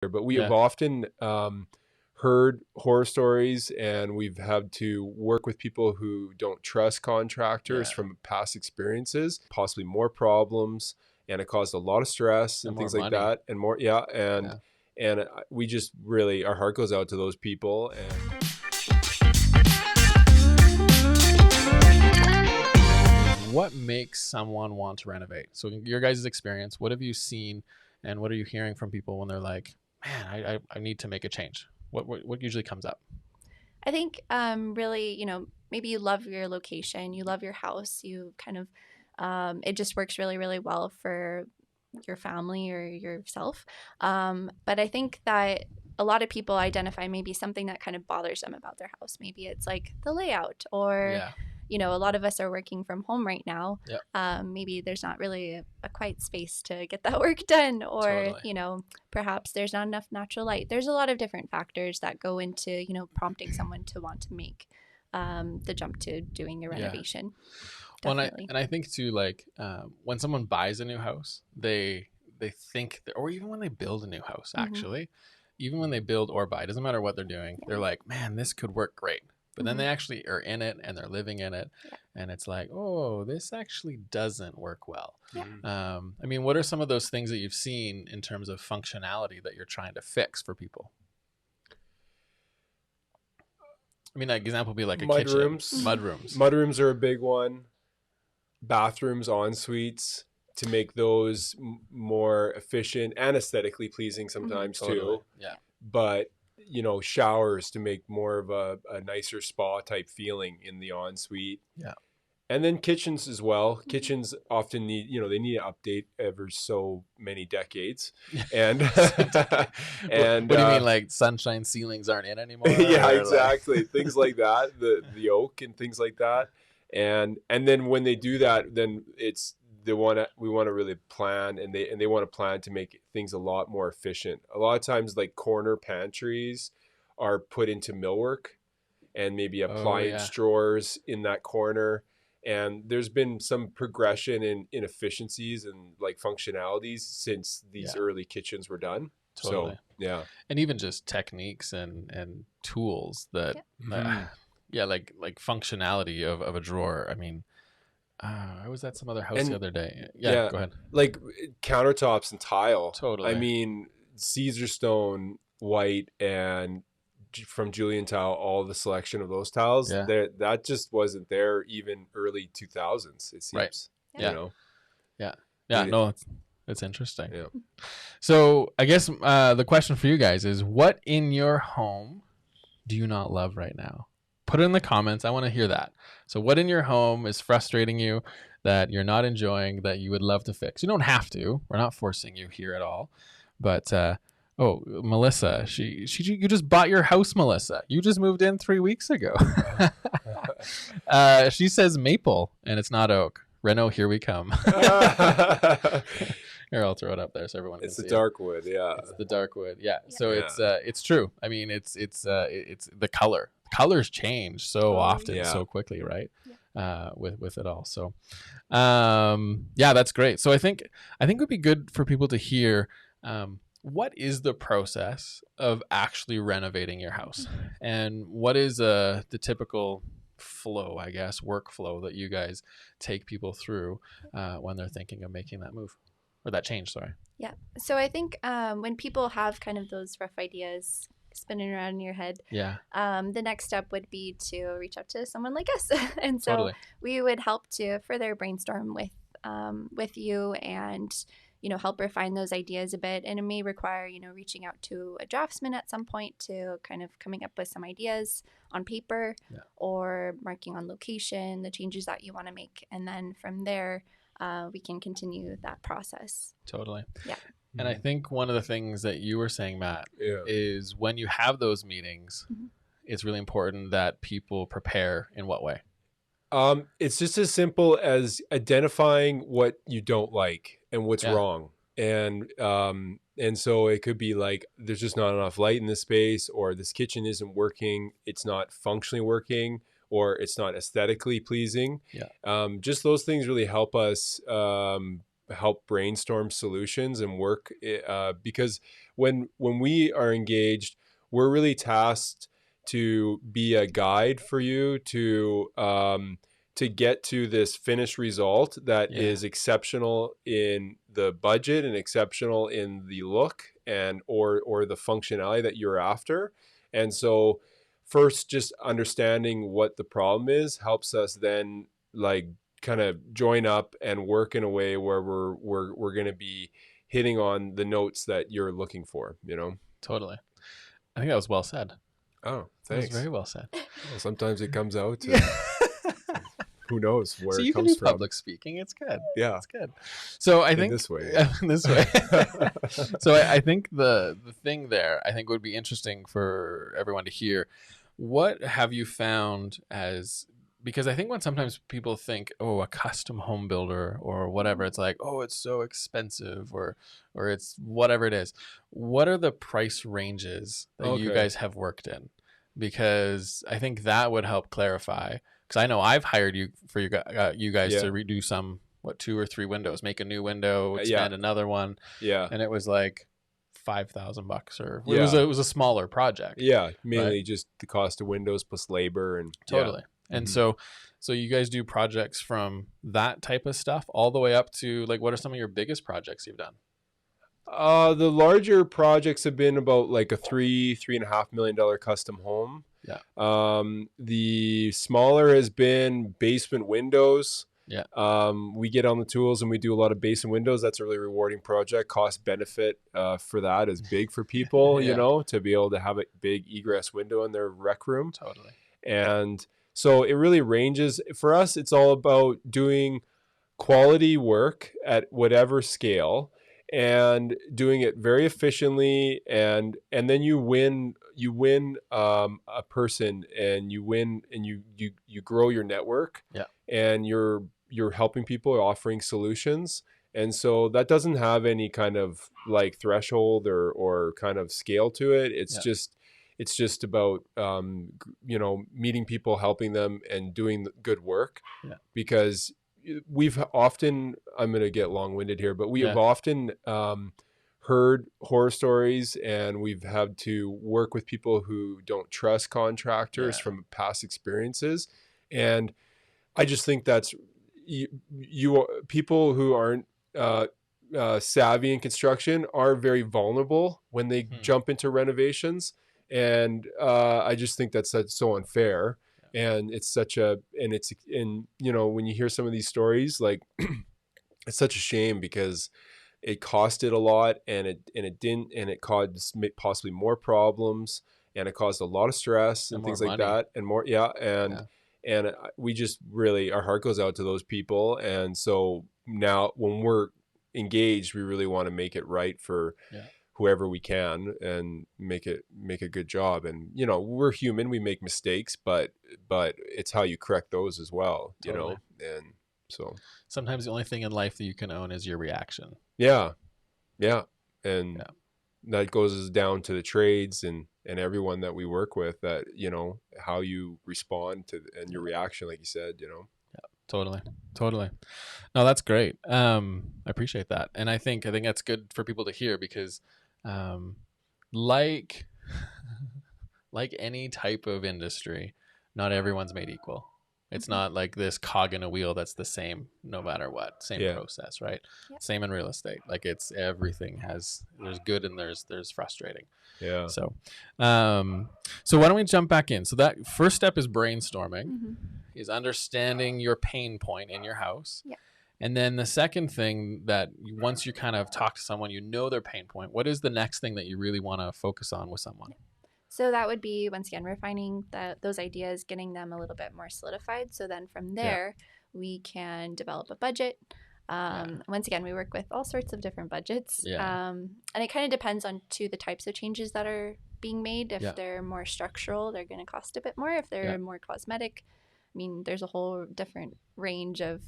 But we have often heard horror stories, and we've had to work with people who don't trust contractors from past experiences, possibly more problems, and it caused a lot of stress and things like that, and more. And we just really, our heart goes out to those people. And what makes someone want to renovate? So in your guys' experience, what have you seen, and what are you hearing from people when they're like, man, I need to make a change? What usually comes up? I think really, maybe you love your location, you love your house, you kind of, it just works really, really well for your family or yourself. But I think that a lot of people identify maybe something that kind of bothers them about their house. Maybe it's like the layout, or a lot of us are working from home right now. Maybe there's not really a quiet space to get that work done, or perhaps there's not enough natural light. There's a lot of different factors that go into prompting someone to want to make the jump to doing a renovation. Well, and I think too, like when someone buys a new house, they think that, or even when they build a new house, actually, even when they build or buy, it doesn't matter what they're doing. They're like, man, this could work great. But then they actually are in it and they're living in it. And it's like, oh, this actually doesn't work well. I mean, what are some of those things that you've seen in terms of functionality that you're trying to fix for people? I mean, that example would be like a kitchen. Mudrooms. Mudrooms are a big one. Bathrooms, en-suites, to make those more efficient and aesthetically pleasing sometimes too. But showers to make more of a nicer spa type feeling in the ensuite. And then kitchens as well. Kitchens often need, they need to update every so many decades. And and what do you mean, like sunshine ceilings aren't in anymore? Exactly. Like... things like that, the oak and things like that. And then when they do that, then we want to really plan, and they want to plan to make things a lot more efficient. A lot of times, like corner pantries are put into millwork, and maybe appliance drawers in that corner. And there's been some progression in efficiencies and like functionalities since these early kitchens were done. Totally. So, and even just techniques and tools that like functionality of a drawer. I mean, I was at some other house the other day. Go ahead. Like countertops and tile. Totally. I mean, Caesar stone, white, and from Julian tile, all the selection of those tiles, that just wasn't there even early 2000s, it seems. No, it's interesting. So I guess the question for you guys is, what in your home do you not love right now? Put it in the comments. I want to hear that. So what in your home is frustrating you, that you're not enjoying, that you would love to fix? You don't have to. We're not forcing you here at all. But Melissa, you just bought your house, Melissa. You just moved in 3 weeks ago. She says maple, and it's not oak. Reno, here we come. Here, I'll throw it up there so everyone can see it. It's the dark wood, It's the dark wood, So it's true. I mean, it's the color. Colors change so often, so quickly, right? With it all. So, that's great. So I think it would be good for people to hear, what is the process of actually renovating your house, and what is the typical flow, I guess, workflow that you guys take people through when they're thinking of making that move or that change. Sorry. Yeah. So I think when people have kind of those rough ideas spinning around in your head, the next step would be to reach out to someone like us. And so we would help to further brainstorm with you and help refine those ideas a bit. And it may require reaching out to a draftsman at some point to kind of coming up with some ideas on paper, or marking on location the changes that you want to make, and then from there we can continue that process. And I think one of the things that you were saying, Matt, is when you have those meetings, it's really important that people prepare in what way? It's just as simple as identifying what you don't like and what's wrong. And so it could be like, there's just not enough light in this space, or this kitchen isn't working, it's not functionally working, or it's not aesthetically pleasing. Just those things really help us help brainstorm solutions and work, because when we are engaged, we're really tasked to be a guide for you to get to this finished result that is exceptional in the budget and exceptional in the look and or the functionality that you're after. And so first, just understanding what the problem is helps us then like kind of join up and work in a way where we're going to be hitting on the notes that you're looking for, you know? Totally. I think that was well said. Oh, thanks. That was very well said. Well, sometimes it comes out. Who knows where so it you comes can do from. Public speaking. It's good. Yeah. It's good. So I think this way. In this way. So I think the thing there, I think would be interesting for everyone to hear. What have you found as, because I think when sometimes people think, oh, a custom home builder or whatever, it's like, oh, it's so expensive or it's whatever it is. What are the price ranges that you guys have worked in? Because I think that would help clarify. Because I know I've hired you for you guys to redo some, 2 or 3 windows, make a new window, expand another one. Yeah. And it was like $5,000 or it was a smaller project. Yeah. Mainly just the cost of windows plus labor and totally. Yeah. And so you guys do projects from that type of stuff all the way up to like, what are some of your biggest projects you've done? The larger projects have been about like a $3.5 million custom home. Yeah. The smaller has been basement windows. Yeah. We get on the tools and we do a lot of basement windows. That's a really rewarding project. Cost benefit for that is big for people, you know, to be able to have a big egress window in their rec room. Totally. And so it really ranges. For us, it's all about doing quality work at whatever scale and doing it very efficiently, and then you win a person, and you win, and you grow your network. Yeah. And you're helping people, offering solutions. And so that doesn't have any kind of like threshold or kind of scale to it. It's just about you know, meeting people, helping them, and doing good work. Yeah. Because we've often, I'm going to get long-winded here, but we have often heard horror stories, and we've had to work with people who don't trust contractors from past experiences. And I just think that's you people who aren't savvy in construction are very vulnerable when they jump into renovations. And I just think that's so unfair. And it's you know, when you hear some of these stories, like it's such a shame because it costed a lot, and it caused possibly more problems, and it caused a lot of stress and things like that, and more. Yeah. And we just really, our heart goes out to those people. And so now when we're engaged, we really want to make it right for whoever we can and make a good job. And, you know, we're human, we make mistakes, but it's how you correct those as well, you know? And so sometimes the only thing in life that you can own is your reaction. Yeah. Yeah. And that goes down to the trades and everyone that we work with, that, you know, how you respond to and your reaction, like you said, you know? Totally. No, that's great. I appreciate that. And I think that's good for people to hear, because like any type of industry, not everyone's made equal. It's not like this cog in a wheel that's the same no matter what, same process, right? Yep. Same in real estate. Like it's everything there's good and there's frustrating. Yeah. So why don't we jump back in? So that first step is brainstorming, is understanding your pain point in your house. Yeah. And then the second thing, that once you kind of talk to someone, you know their pain point, what is the next thing that you really want to focus on with someone? So that would be, once again, refining those ideas, getting them a little bit more solidified. So then from there, we can develop a budget. Once again, we work with all sorts of different budgets. Yeah. And it kind of depends on the types of changes that are being made. If they're more structural, they're going to cost a bit more. If they're more cosmetic, I mean, there's a whole different range of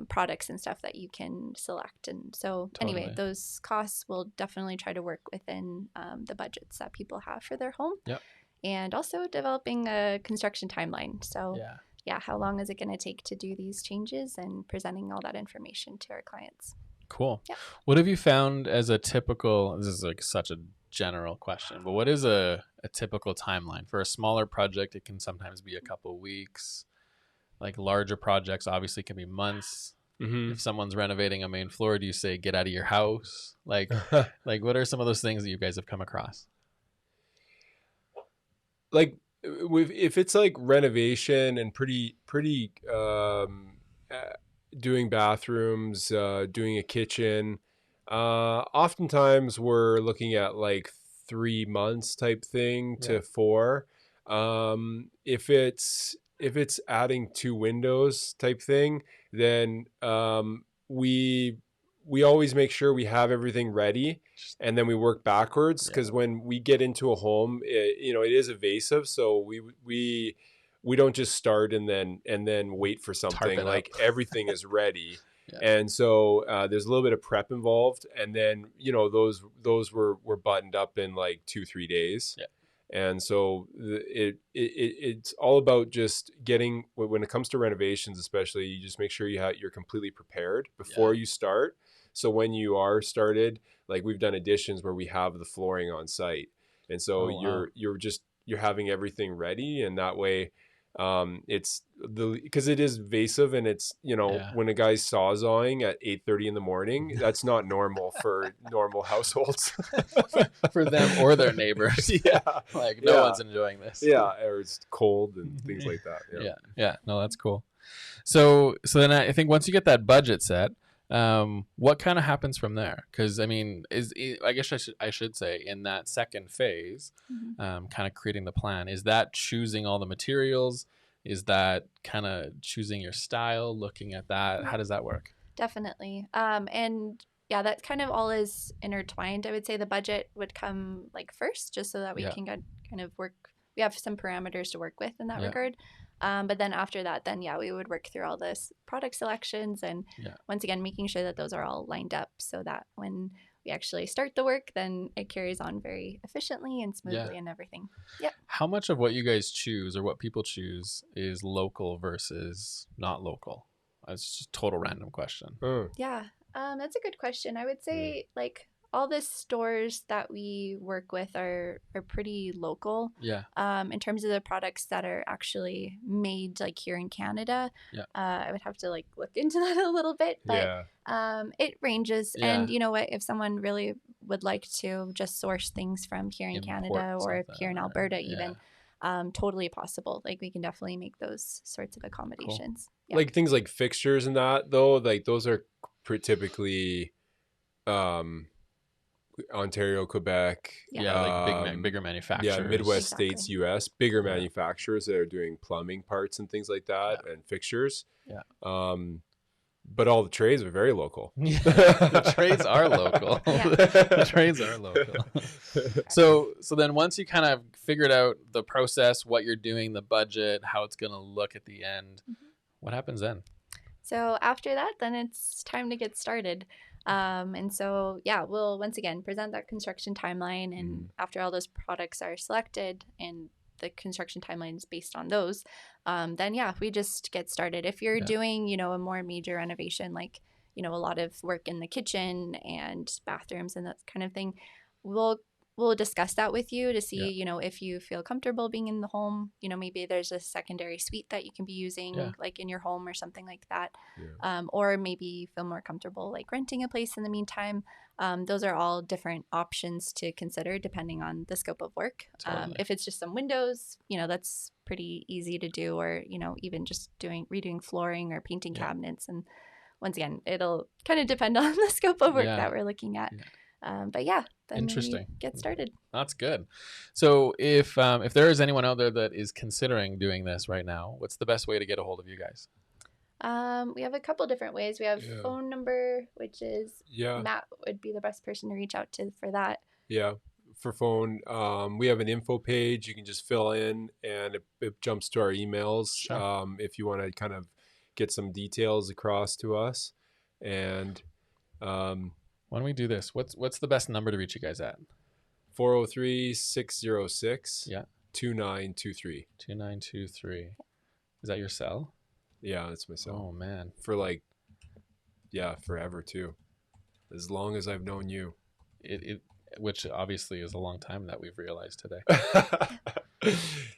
products and stuff that you can select. And so anyway, those costs will definitely try to work within the budgets that people have for their home. Yep. And also developing a construction timeline. So how long is it going to take to do these changes, and presenting all that information to our clients. Cool. Yeah. What have you found as a typical, this is like such a general question, but what is a typical timeline for a smaller project? It can sometimes be a couple weeks. Like larger projects obviously can be months. Mm-hmm. If someone's renovating a main floor, do you say get out of your house? Like what are some of those things that you guys have come across? Like if it's like renovation and pretty doing bathrooms, doing a kitchen, oftentimes we're looking at like 3 months type thing to 4. If it's adding 2 windows type thing, then we always make sure we have everything ready, and then we work backwards, because when we get into a home, it is evasive, so we don't just start and then wait for something. Like everything is ready. And so there's a little bit of prep involved, and then those were buttoned up in like 2-3 days. And so it's all about just getting, when it comes to renovations especially, you just make sure you're completely prepared before you start. So when you are started, like we've done additions where we have the flooring on site, and so you're having everything ready, and that way it's because it is invasive, and it's when a guy's sawzawing at 8:30 in the morning, that's not normal for normal households. For them or their neighbors. Like no one's enjoying this. Or it's cold and things like that. No, that's cool. So then I think once you get that budget set, what kind of happens from there? Because I mean, I guess I should say in that second phase, kind of creating the plan, is that choosing all the materials? Is that kind of choosing your style, looking at that? How does that work? Definitely. And yeah, that kind of all is intertwined. I would say the budget would come like first, just so that we can kind of work. We have some parameters to work with in that regard. But then after that, we would work through all this product selections, and once again, making sure that those are all lined up so that when we actually start the work, then it carries on very efficiently and smoothly and everything. How much of what you guys choose or what people choose is local versus not local? It's just a total random question. That's a good question. I would say like all the stores that we work with are pretty local. In terms of the products that are actually made like here in Canada, I would have to like look into that a little bit, but it ranges. And you know what, if someone really would like to just source things from here in Canada or here in Alberta even, totally possible. Like we can definitely make those sorts of accommodations. Like things like fixtures and that, though, like those are typically Ontario, Quebec, like bigger manufacturers, Midwest states, US, bigger manufacturers that are doing plumbing parts and things like that, and fixtures. But all the trades are very local. The trades are local. The trades are local. So then once you kind of figured out the process, what you're doing, the budget, how it's going to look at the end, what happens then? So after that, then it's time to get started. And so, we'll once again present that construction timeline. And after all those products are selected and the construction timeline is based on those, then we just get started. If you're doing, a more major renovation, like, a lot of work in the kitchen and bathrooms and that kind of thing, we'll discuss that with you to see, if you feel comfortable being in the home, maybe there's a secondary suite that you can be using like in your home or something like that. Or maybe you feel more comfortable like renting a place in the meantime. Those are all different options to consider depending on the scope of work. If it's just some windows, that's pretty easy to do, or, even just redoing flooring or painting cabinets. And once again, it'll kind of depend on the scope of work that we're looking at. But then interesting. Get started. That's good. So if there is anyone out there that is considering doing this right now, what's the best way to get a hold of you guys? We have a couple different ways. We have phone number, which is Matt would be the best person to reach out to for that. For phone, we have an info page. You can just fill in, and it jumps to our emails. If you want to kind of get some details across to us. And why don't we do this? What's the best number to reach you guys at? 403-606 2923. 2923. Is that your cell? Yeah, that's my cell. Oh man. For forever too. As long as I've known you. Which obviously is a long time that we've realized today.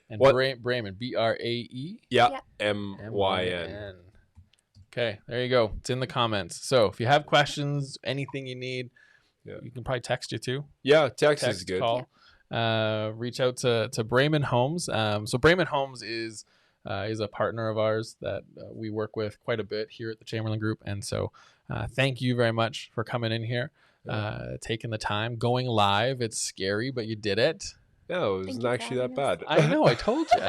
And Braemyn, B-R-A-E? Yeah, M-Y-N. Okay, there you go. It's in the comments. So if you have questions, anything you need, you can probably text you too. Yeah, text is good. Call. Reach out to Braemyn Homes. So Braemyn Homes is a partner of ours that we work with quite a bit here at the Chamberlain Group. And so thank you very much for coming in here, taking the time, going live. It's scary, but you did it. No, it wasn't actually that bad. I know, I told you.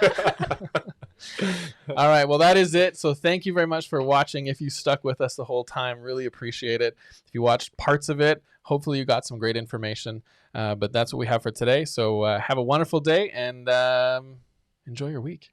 All right, well, that is it. So thank you very much for watching. If you stuck with us the whole time, really appreciate it. If you watched parts of it, hopefully you got some great information. But that's what we have for today. So have a wonderful day and enjoy your week.